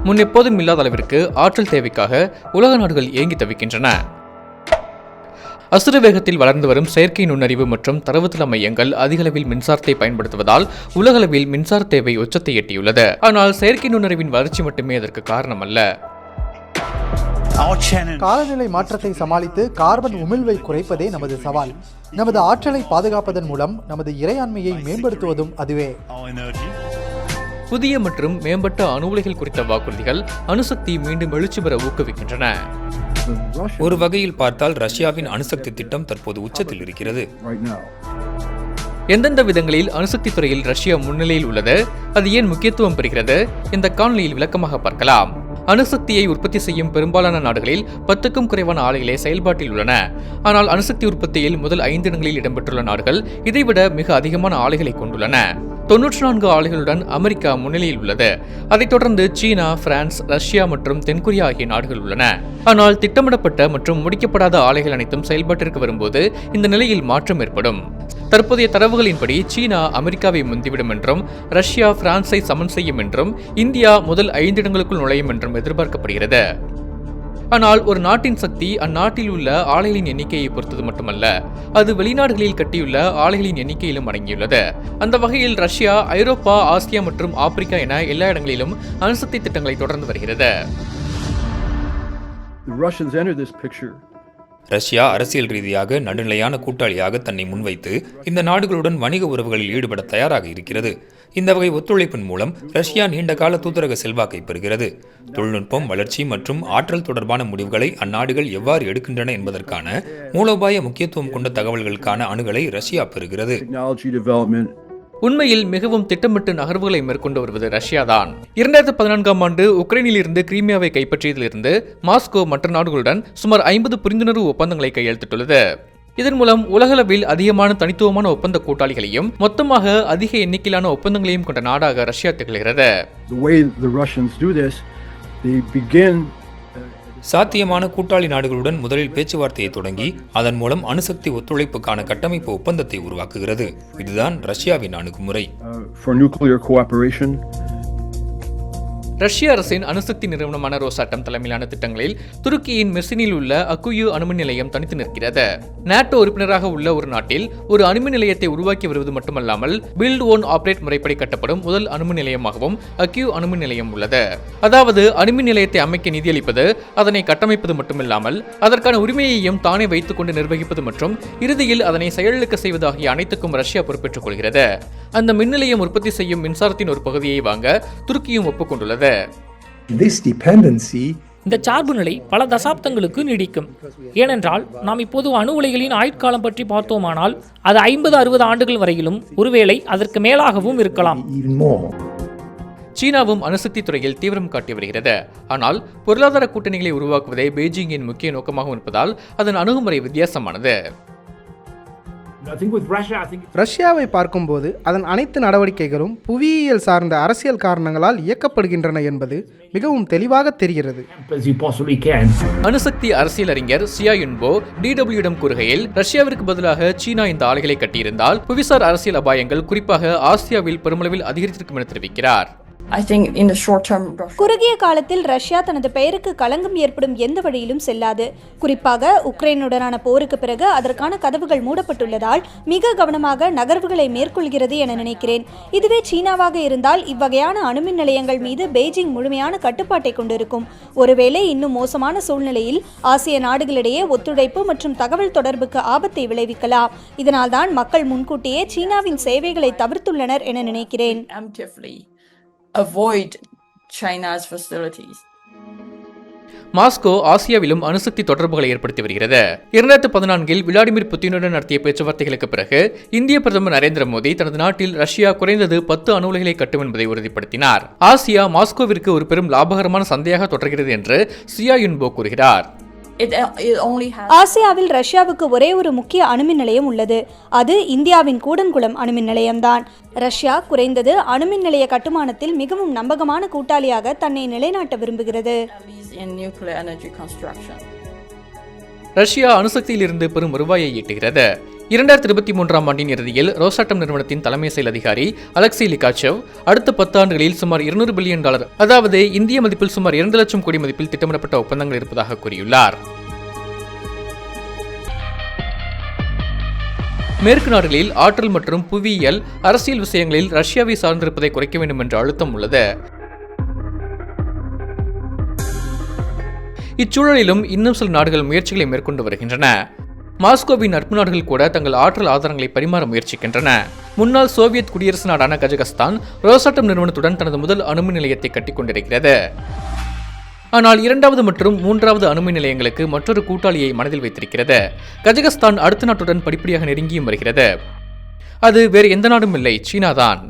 முன்னெப்போதும் இல்லாத அளவிற்கு ஆற்றல் தேவைக்காக உலக நாடுகள் ஏங்கி தவிக்கின்றன. அசுர வேகத்தில் வளர்ந்து வரும் செயற்கை நுண்ணறிவு மற்றும் தரவுத்தள மையங்கள் அதிகளவில் மின்சாரத்தை பயன்படுத்துவதால் உலகளவில் மின்சார தேவை உச்சத்தை எட்டியுள்ளது. ஆனால் செயற்கை நுண்ணறிவின் வளர்ச்சி மட்டுமே அதற்கு காரணம் அல்ல. காலநிலை மாற்றத்தை சமாளித்து கார்பன் உமிழ்வை குறைப்பதே நமது சவால். நமது ஆற்றலை பாதுகாப்பதன் மூலம் நமது இறையாண்மையை மேம்படுத்துவதும் அதுவே. புதிய மற்றும் மேம்பட்ட அணு உலைகள் குறித்த வாக்குறுதிகள் அணுசக்தி மீண்டும் எழுச்சி பெற ஊக்குவிக்கின்றன. ஒரு வகையில் பார்த்தால் ரஷ்யாவின் அணுசக்தி திட்டம் தற்போது உச்சத்தில் இருக்கிறது. எந்தெந்த விதங்களில் அணுசக்தி துறையில் ரஷ்யா முன்னிலையில் உள்ளது, அது ஏன் முக்கியத்துவம் பெறுகிறது, இந்த காணொலியில் விளக்கமாக பார்க்கலாம். அணுசக்தியை உற்பத்தி செய்யும் பெரும்பாலான நாடுகளில் 10க்கும் குறைவான ஆலைகளே செயல்பாட்டில் உள்ளன. ஆனால் அணுசக்தி உற்பத்தியில் முதல் 5 இடங்களில் இடம்பெற்றுள்ள நாடுகள் இதைவிட மிக அதிகமான ஆலைகளை கொண்டுள்ளன. 94 ஆலைகளுடன் அமெரிக்கா முன்னிலையில் உள்ளது. அதைத் தொடர்ந்து சீனா, பிரான்ஸ், ரஷ்யா மற்றும் தென்கொரியா ஆகிய நாடுகள் உள்ளன. ஆனால் திட்டமிடப்பட்ட மற்றும் முடிக்கப்படாத ஆலைகள் அனைத்தும் செயல்பாட்டிற்கு வரும்போது இந்த நிலையில் மாற்றம் ஏற்படும். தற்போதைய தரவுகளின்படி சீனா அமெரிக்காவை முந்திவிடும் என்றும், ரஷ்யா பிரான்ஸை சமன் செய்யும் என்றும், இந்தியா முதல் 5 இடங்களுக்குள் நுழையும் என்றும் எதிர்பார்க்கப்படுகிறது. ஆனால் ஒரு நாட்டின் சக்தி அந்நாட்டில் உள்ள ஆலைகளின் எண்ணிக்கையை பொறுத்தது மட்டுமல்ல, அது வெளிநாடுகளில் கட்டியுள்ள ஆலைகளின் எண்ணிக்கையிலும் அடங்கியுள்ளது. அந்த வகையில் ரஷ்யா ஐரோப்பா, ஆசியா மற்றும் ஆப்பிரிக்கா என எல்லா இடங்களிலும் அணுசக்தி திட்டங்களை தொடர்ந்து வருகிறது. ரஷ்யா அரசியல் ரீதியாக நடுநிலையான கூட்டாளியாக தன்னை முன்வைத்து இந்த நாடுகளுடன் வணிக உறவுகளில் ஈடுபட தயாராக இருக்கிறது. இந்த வகை ஒத்துழைப்பின் மூலம் ரஷ்யா நீண்டகால தூதரக செல்வாக்கை பெறுகிறது. தொழில்நுட்பம், வளர்ச்சி மற்றும் ஆற்றல் தொடர்பான முடிவுகளை அந்நாடுகள் எவ்வாறு எடுக்கின்றன என்பதற்கான மூலோபாய முக்கியத்துவம் கொண்ட தகவல்களுக்கான அணுகலை ரஷ்யா பெறுகிறது. உண்மையில் மிகவும் திட்டமிட்டு நகர்வுகளை மேற்கொண்டு வருவது ரஷ்யா தான். 2014ஆம் ஆண்டு உக்ரைனில் இருந்து கிரீமியாவை கைப்பற்றியதிலிருந்து மாஸ்கோ மற்ற நாடுகளுடன் சுமார் 50 புரிந்துணர்வு ஒப்பந்தங்களை கையெழுத்திட்டுள்ளது. இதன் மூலம் உலகளவில் அதிகமான தனித்துவமான ஒப்பந்த கூட்டாளிகளையும் மொத்தமாக அதிக எண்ணிக்கையிலான ஒப்பந்தங்களையும் கொண்ட நாடாக ரஷ்யா திகழ்கிறது. சாத்தியமான கூட்டாளி நாடுகளுடன் முதலில் பேச்சுவார்த்தையை தொடங்கி அதன் மூலம் அணுசக்தி ஒத்துழைப்புக்கான கட்டமைப்பு ஒப்பந்தத்தை உருவாக்குகிறது. இதுதான் ரஷ்யாவின் அணுகுமுறை. ரஷ்ய அரசின் அணுசக்தி நிறுவனமான ரோசாட்டம் தலைமையிலான திட்டங்களில் துருக்கியின் மெர்சினில் உள்ள அக்குயு அணுமின் நிலையம் தனித்து நிற்கிறது. நாட்டோ உறுப்பினராக உள்ள ஒரு நாட்டில் ஒரு அணுமின் நிலையத்தை உருவாக்கி வருவது மட்டுமல்லாமல் பில்ட் ஓன் ஆபரேட் முறைப்படி கட்டப்படும் முதல் அணுமின் நிலையமாகவும் அக்யூ அணுமின் நிலையம் உள்ளது. அதாவது அணுமின் நிலையத்தை அமைக்க நிதியளிப்பது, அதனை கட்டமைப்பது மட்டுமில்லாமல் அதற்கான உரிமையையும் தானே வைத்துக் கொண்டு நிர்வகிப்பது மற்றும் இறுதியில் அதனை செயலிழக்க செய்வது ஆகிய அனைத்துக்கும் ரஷ்யா பொறுப்பேற்றுக் கொள்கிறது. அந்த மின் நிலையம் உற்பத்தி செய்யும் மின்சாரத்தின் ஒரு பகுதியை வாங்க துருக்கியும் ஒப்புக்கொண்டுள்ளது. இந்த சார்பு நிலை பல தசாப்தங்களுக்கு நீடிக்கும். ஏனென்றால் நாம் இப்போது அணு உலைகளின் ஆயுட்காலம் பற்றி பார்த்தோமானால் அது 50-60 ஆண்டுகள் வரையிலும், ஒருவேளை அதற்கு மேலாகவும் இருக்கலாம். சீனாவும் அணுசக்தி துறையில் தீவிரம் காட்டி வருகிறது. ஆனால் பொருளாதார கூட்டணிகளை உருவாக்குவதே பெய்ஜிங்கின் முக்கிய நோக்கமாக இருப்பதால் அதன் அணுகுமுறை வித்தியாசமானது. ரஷ்யாவை பார்க்கும்போது அதன் அனைத்து நடவடிக்கைகளும் புவியியல் சார்ந்த அரசியல் காரணங்களால் இயக்கப்படுகின்றன என்பது மிகவும் தெளிவாக தெரிகிறது. அணுசக்தி அரசியல் அறிஞர் சியா யுன்போ DWயிடம் கூறுகையில், ரஷ்யாவிற்கு பதிலாக சீனா இந்த ஆலைகளை கட்டியிருந்தால் புவிசார் அரசியல் அபாயங்கள் குறிப்பாக ஆசியாவில் பெருமளவில் அதிகரித்திருக்கும் என தெரிவிக்கிறார். குறுகிய காலத்தில் ரஷ்யா தனது பெயருக்கு களங்கம் ஏற்படும் எந்த வழியிலும் செல்லாது. குறிப்பாக உக்ரைனுடனான போருக்கு பிறகு அதற்கான கதவுகள் மூடப்பட்டுள்ளதால் மிக கவனமாக நகர்வுகளை மேற்கொள்கிறது என நினைக்கிறேன். இதுவே சீனாவாக இருந்தால் இவ்வகையான அணுமின் நிலையங்கள் மீது பெய்ஜிங் முழுமையான கட்டுப்பாட்டை கொண்டிருக்கும். ஒருவேளை இன்னும் மோசமான சூழ்நிலையில் ஆசிய நாடுகளிடையே ஒத்துழைப்பு மற்றும் தகவல் தொடர்புக்கு ஆபத்தை விளைவிக்கலாம். இதனால்தான் மக்கள் முன்கூட்டியே சீனாவின் சேவைகளை தவிர்த்துள்ளனர் என நினைக்கிறேன். Avoid China's facilities. மாஸ்கோ ஆசியாவிலும் அணுசக்தி தொடர்புகளை ஏற்படுத்தி வருகிறது. 2014இல் விளாடிமிர் புட்டினுடன் நடத்திய பேச்சுவார்த்தைகளுக்கு பிறகு இந்திய பிரதமர் நரேந்திர மோடி தனது நாட்டில் ரஷ்யா குறைந்தது 10 அணு உலைகளை கட்டும் என்பதை உறுதிப்படுத்தினார். ஆசியா மாஸ்கோவிற்கு ஒரு பெரும் லாபகரமான சந்தையாக தொடர்கிறது என்று சியா யுன்போ கூறுகிறார். ஆசியாவில் ரஷ்யாவுக்கு ஒரே ஒரு முக்கிய அணுமின் நிலையம் உள்ளது. அது இந்தியாவின் கூடன்குளம் அணுமின் நிலையம்தான். ரஷ்யா குறைந்தது அணுமின் நிலைய கட்டுமானத்தில் மிகவும் நம்பகமான கூட்டாளியாக தன்னை நிலைநாட்ட விரும்புகிறது. ரஷ்யா அணுசக்தியிலிருந்து பெரும் வருவாயை ஈட்டுகிறது. 2023ஆம் ஆண்டின் இறுதியில் ரோசாட்டம் நிறுவனத்தின் தலைமை செயல் அதிகாரி அலெக்சி லிகாச்செவ் அடுத்த 10 ஆண்டுகளில் சுமார் $200 பில்லியன், அதாவது இந்திய மதிப்பில் சுமார் 2 லட்சம் கோடி மதிப்பில் திட்டமிடப்பட்ட ஒப்பந்தங்கள் இருப்பதாக கூறியுள்ளார். மேற்கு நாடுகளில் ஆற்றல் மற்றும் புவியியல், அரசியல் விஷயங்களில் ரஷ்யாவை சார்ந்திருப்பதை குறைக்க வேண்டும் என்ற அழுத்தம் உள்ளது. இச்சூழலிலும் இன்னும் சில நாடுகள் முயற்சிகளை மேற்கொண்டு வருகின்றன. மாஸ்கோவின் நட்பு நாடுகள் கூட தங்கள் ஆற்றல் ஆதாரங்களை பரிமாற முயற்சிக்கின்றன. முன்னாள் சோவியத் குடியரசு நாடான கஜகஸ்தான் ரோசாட்டம் நிறுவனத்துடன் தனது முதல் அணுமின் நிலையத்தை கட்டிக் கொண்டிருக்கிறது. ஆனால் 2வது மற்றும் 3வது அணுமின் நிலையங்களுக்கு மற்றொரு கூட்டாளியை மனதில் வைத்திருக்கிறது. கஜகஸ்தான் அடுத்த நாட்டுடன் படிப்படியாக நெருங்கியும் வருகிறது. அது வேறு எந்த நாடும் இல்லை, சீனாதான்.